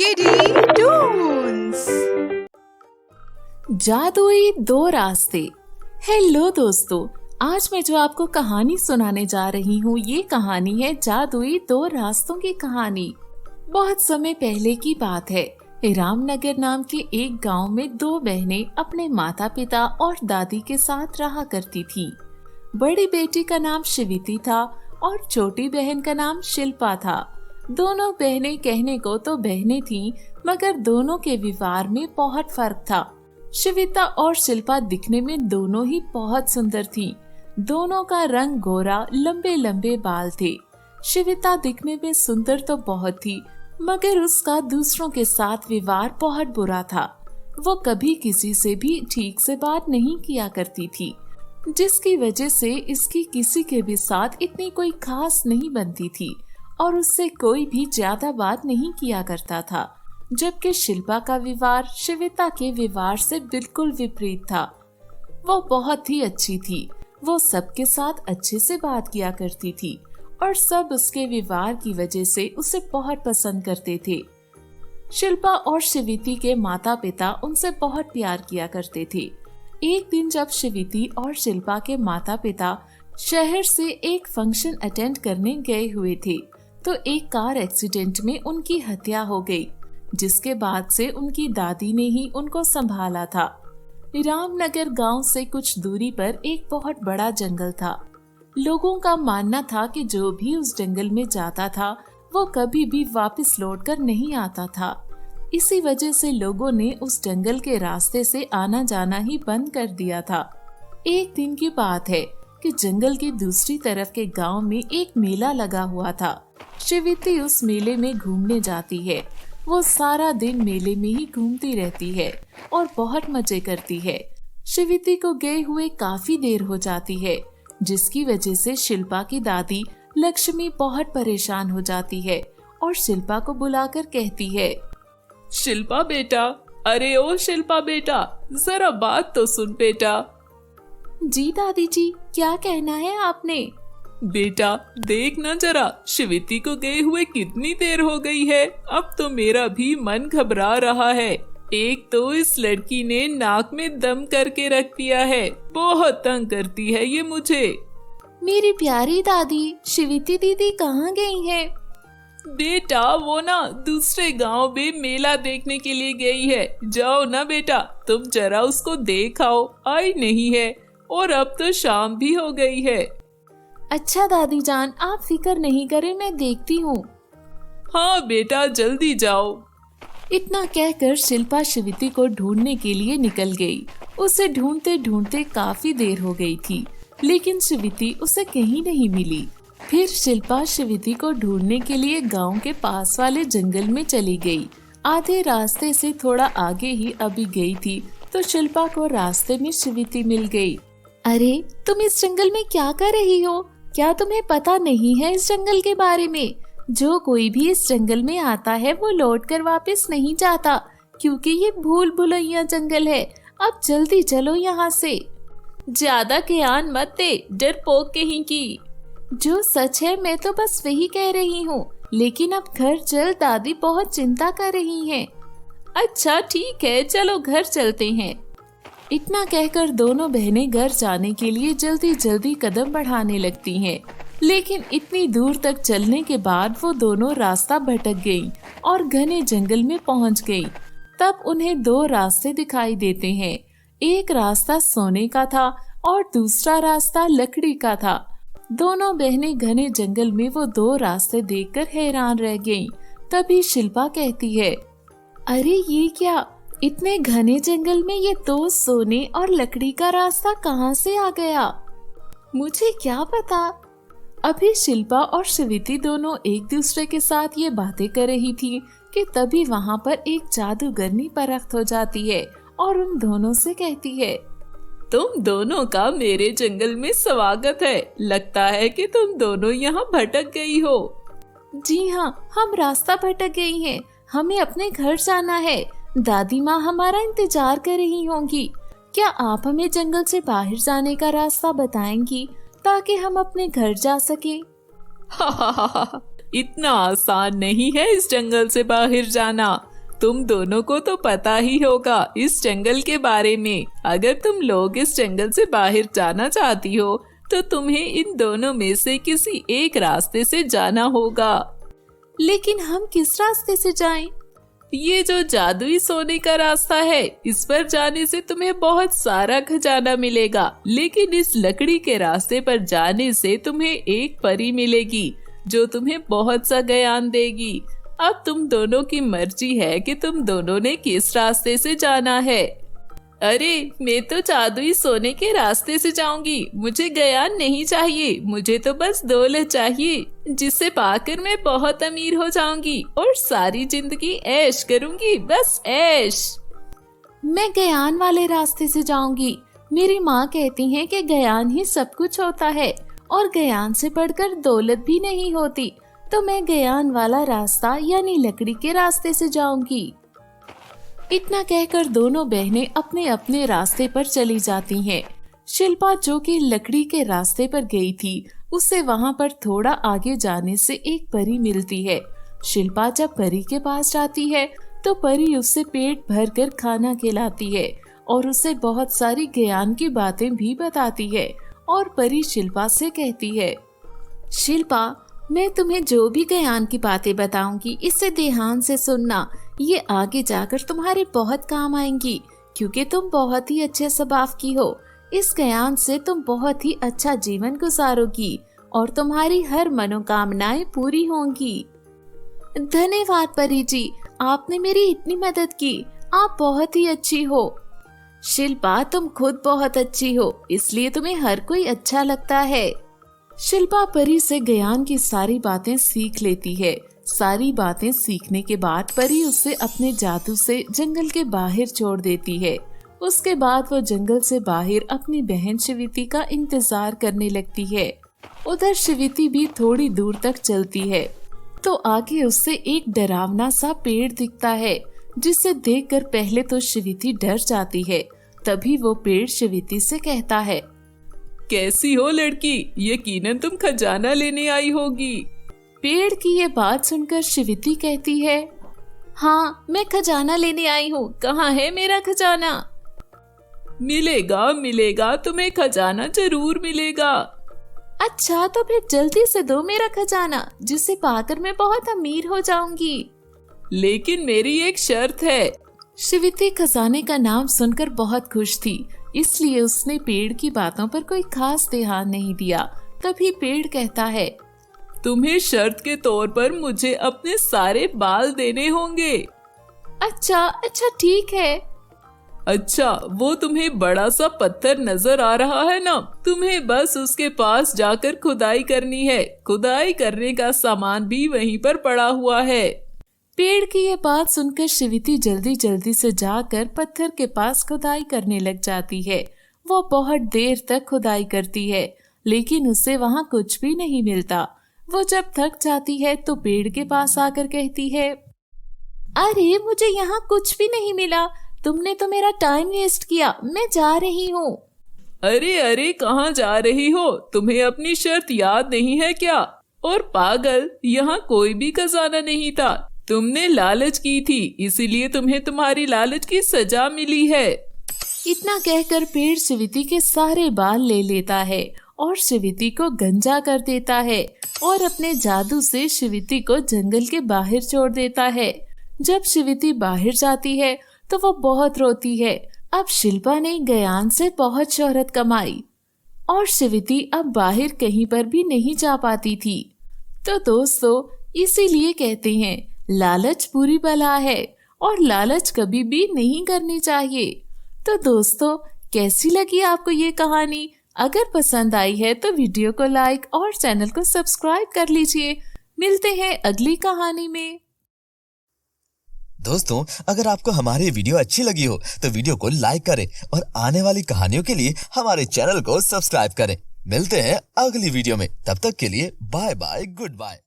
किडी टून्स। जादुई दो रास्ते। हेलो दोस्तों, आज मैं जो आपको कहानी सुनाने जा रही हूँ ये कहानी है जादुई दो रास्तों की कहानी। बहुत समय पहले की बात है। रामनगर नाम के एक गांव में दो बहनें अपने माता पिता और दादी के साथ रहा करती थी। बड़ी बेटी का नाम शिविती था और छोटी बहन का नाम शिल्पा था। दोनों बहनें कहने को तो बहनें थीं, मगर दोनों के व्यवहार में बहुत फर्क था। शिविता और शिल्पा दिखने में दोनों ही बहुत सुंदर थीं। दोनों का रंग गोरा, लंबे लंबे बाल थे। शिविता दिखने में सुंदर तो बहुत थी, मगर उसका दूसरों के साथ व्यवहार बहुत बुरा था। वो कभी किसी से भी ठीक से बात नहीं किया करती थी, जिसकी वजह से इसकी किसी के भी साथ इतनी कोई खास नहीं बनती थी और उससे कोई भी ज्यादा बात नहीं किया करता था। जबकि शिल्पा का व्यवहार शिविता के व्यवहार से बिल्कुल विपरीत था। वो बहुत ही अच्छी थी। वो सबके साथ अच्छे से बात किया करती थी और सब उसके व्यवहार की वजह से उसे बहुत पसंद करते थे। शिल्पा और शिविती के माता पिता उनसे बहुत प्यार किया करते थे। एक दिन जब शिविती और शिल्पा के माता पिता शहर से एक फंक्शन अटेंड करने गए हुए थे, तो एक कार एक्सीडेंट में उनकी हत्या हो गई, जिसके बाद से उनकी दादी ने ही उनको संभाला था। रामनगर गांव से कुछ दूरी पर एक बहुत बड़ा जंगल था। लोगों का मानना था कि जो भी उस जंगल में जाता था वो कभी भी वापस लौटकर नहीं आता था। इसी वजह से लोगों ने उस जंगल के रास्ते से आना जाना ही बंद कर दिया था। एक दिन की बात है कि जंगल की दूसरी तरफ के गांव में एक मेला लगा हुआ था। शिविती उस मेले में घूमने जाती है। वो सारा दिन मेले में ही घूमती रहती है और बहुत मजे करती है। शिविती को गए हुए काफी देर हो जाती है, जिसकी वजह से शिल्पा की दादी लक्ष्मी बहुत परेशान हो जाती है और शिल्पा को बुलाकर कहती है, शिल्पा बेटा, अरे ओ शिल्पा बेटा, जरा बात तो सुन बेटा। जी दादी जी, क्या कहना है आपने? बेटा देख ना जरा, शिविती को गए हुए कितनी देर हो गई है। अब तो मेरा भी मन घबरा रहा है। एक तो इस लड़की ने नाक में दम करके रख दिया है, बहुत तंग करती है ये मुझे। मेरी प्यारी दादी, शिविती दीदी कहाँ गई है? बेटा वो ना दूसरे गांव में मेला देखने के लिए गई है। जाओ ना बेटा, तुम जरा उसको देख आओ। आई नहीं है और अब तो शाम भी हो गई है। अच्छा दादी जान, आप फिक्र नहीं करें, मैं देखती हूँ। हाँ बेटा, जल्दी जाओ। इतना कहकर शिल्पा शिविती को ढूंढने के लिए निकल गई। उसे ढूंढते ढूंढते काफी देर हो गई थी, लेकिन शिविती उसे कहीं नहीं मिली। फिर शिल्पा शिविती को ढूंढने के लिए गांव के पास वाले जंगल में चली गई। आधे रास्ते से थोड़ा आगे ही अभी गई थी तो शिल्पा को रास्ते में शिविती मिल गई। अरे तुम इस जंगल में क्या कर रही हो? क्या तुम्हें पता नहीं है इस जंगल के बारे में? जो कोई भी इस जंगल में आता है वो लौटकर वापस नहीं जाता, क्योंकि ये भूल भुलैया जंगल है। अब जल्दी चलो यहाँ से। ज्यादा ज्ञान मत दे, डरपोक कहीं की। जो सच है मैं तो बस वही कह रही हूँ, लेकिन अब घर चल, दादी बहुत चिंता कर रही हैं। अच्छा ठीक है, चलो घर चलते हैं। इतना कहकर दोनों बहनें घर जाने के लिए जल्दी जल्दी कदम बढ़ाने लगती हैं। लेकिन इतनी दूर तक चलने के बाद वो दोनों रास्ता भटक गईं और घने जंगल में पहुंच गईं। तब उन्हें दो रास्ते दिखाई देते हैं। एक रास्ता सोने का था और दूसरा रास्ता लकड़ी का था। दोनों बहनें घने जंगल में वो दो रास्ते देखकर हैरान रह गईं। तभी शिल्पा कहती है, अरे ये क्या, इतने घने जंगल में ये दो सोने और लकड़ी का रास्ता कहाँ से आ गया? मुझे क्या पता। अभी शिल्पा और शिविती दोनों एक दूसरे के साथ ये बातें कर रही थी कि तभी वहाँ पर एक जादूगरनी परख्त हो जाती है और उन दोनों से कहती है, तुम दोनों का मेरे जंगल में स्वागत है। लगता है कि तुम दोनों यहाँ भटक गई हो। जी हाँ, हम रास्ता भटक गई हैं। हमें अपने घर जाना है। दादी माँ हमारा इंतजार कर रही होंगी। क्या आप हमें जंगल से बाहर जाने का रास्ता बताएंगी ताकि हम अपने घर जा सके? इतना आसान नहीं है इस जंगल से बाहर जाना। तुम दोनों को तो पता ही होगा इस जंगल के बारे में। अगर तुम लोग इस जंगल से बाहर जाना चाहती हो तो तुम्हें इन दोनों में से किसी एक रास्ते से जाना होगा। लेकिन हम किस रास्ते से जाएं? ये जो जादुई सोने का रास्ता है, इस पर जाने से तुम्हें बहुत सारा खजाना मिलेगा। लेकिन इस लकड़ी के रास्ते पर जाने से तुम्हें एक परी मिलेगी जो तुम्हें बहुत सा ज्ञान देगी। अब तुम दोनों की मर्जी है कि तुम दोनों ने किस रास्ते से जाना है। अरे मैं तो जादुई सोने के रास्ते से जाऊंगी। मुझे ज्ञान नहीं चाहिए, मुझे तो बस दौलत चाहिए जिसे पाकर मैं बहुत अमीर हो जाऊंगी और सारी जिंदगी ऐश करूंगी, बस ऐश। मैं ज्ञान वाले रास्ते से जाऊंगी। मेरी माँ कहती है कि ज्ञान ही सब कुछ होता है और ज्ञान से बढ़कर दौलत भी नहीं होती। तो मैं ज्ञान वाला रास्ता यानी लकड़ी के रास्ते से जाऊंगी। इतना कहकर दोनों बहनें अपने अपने रास्ते पर चली जाती हैं। शिल्पा जो कि लकड़ी के रास्ते पर गई थी, उसे वहां पर थोड़ा आगे जाने से एक परी मिलती है। शिल्पा जब परी के पास जाती है तो परी उससे पेट भर कर खाना खिलाती है और उसे बहुत सारी ज्ञान की बातें भी बताती है। और परी शिल्पा से कहती है, शिल्पा, मैं तुम्हें जो भी ज्ञान की बातें बताऊंगी इसे ध्यान से सुनना। ये आगे जाकर तुम्हारे बहुत काम आएंगी क्योंकि तुम बहुत ही अच्छे स्वभाव की हो। इस ज्ञान से तुम बहुत ही अच्छा जीवन गुजारोगी और तुम्हारी हर मनोकामनाएं पूरी होंगी। धन्यवाद परी जी, आपने मेरी इतनी मदद की। आप बहुत ही अच्छी हो। शिल्पा, तुम खुद बहुत अच्छी हो, इसलिए तुम्हें हर कोई अच्छा लगता है। शिल्पा परी से ज्ञान की सारी बातें सीख लेती है। सारी बातें सीखने के बाद परी उसे अपने जादू से जंगल के बाहर छोड़ देती है। उसके बाद वो जंगल से बाहर अपनी बहन शिविती का इंतजार करने लगती है। उधर शिविती भी थोड़ी दूर तक चलती है तो आगे उससे एक डरावना सा पेड़ दिखता है, जिसे देखकर पहले तो शिविती डर जाती है। तभी वो पेड़ शिविती से कहता है, कैसी हो लड़की, यकीनन तुम खजाना लेने आई होगी। पेड़ की ये बात सुनकर शिविती कहती है, हाँ मैं खजाना लेने आई हूँ। कहाँ है मेरा खजाना? मिलेगा मिलेगा, तुम्हें खजाना जरूर मिलेगा। अच्छा तो फिर जल्दी से दो मेरा खजाना, जिसे पाकर मैं बहुत अमीर हो जाऊंगी। लेकिन मेरी एक शर्त है। शिविती खजाने का नाम सुनकर बहुत खुश थी, इसलिए उसने पेड़ की बातों पर कोई खास ध्यान नहीं दिया। तभी पेड़ कहता है, तुम्हें शर्त के तौर पर मुझे अपने सारे बाल देने होंगे। अच्छा ठीक है। अच्छा, वो तुम्हें बड़ा सा पत्थर नजर आ रहा है ना, तुम्हें बस उसके पास जाकर खुदाई करनी है। खुदाई करने का सामान भी वहीं पर पड़ा हुआ है। पेड़ की ये बात सुनकर शिविती जल्दी जल्दी से जाकर पत्थर के पास खुदाई करने लग जाती है। वो बहुत देर तक खुदाई करती है, लेकिन उसे वहाँ कुछ भी नहीं मिलता। वो जब थक जाती है तो पेड़ के पास आकर कहती है, अरे मुझे यहाँ कुछ भी नहीं मिला। तुमने तो मेरा टाइम वेस्ट किया, मैं जा रही हूँ। अरे अरे, कहाँ जा रही हो? तुम्हें अपनी शर्त याद नहीं है क्या? और पागल, यहाँ कोई भी खजाना नहीं था। तुमने लालच की थी, इसीलिए तुम्हें तुम्हारी लालच की सजा मिली है। इतना कहकर पेड़ शिविती के सारे बाल ले लेता है और शिविती को गंजा कर देता है और अपने जादू से शिविती को जंगल के बाहर छोड़ देता है। जब शिविती बाहर जाती है तो वो बहुत रोती है। अब शिल्पा ने ज्ञान से बहुत शोहरत कमाई और शिविती अब बाहर कहीं पर भी नहीं जा पाती थी। तो दोस्तों, इसीलिए कहते हैं लालच बुरी बला है और लालच कभी भी नहीं करनी चाहिए। तो दोस्तों, कैसी लगी आपको ये कहानी? अगर पसंद आई है तो वीडियो को लाइक और चैनल को सब्सक्राइब कर लीजिए। मिलते हैं अगली कहानी में। दोस्तों, अगर आपको हमारी वीडियो अच्छी लगी हो तो वीडियो को लाइक करें और आने वाली कहानियों के लिए हमारे चैनल को सब्सक्राइब करें। मिलते हैं अगली वीडियो में, तब तक के लिए बाय बाय, गुड बाय।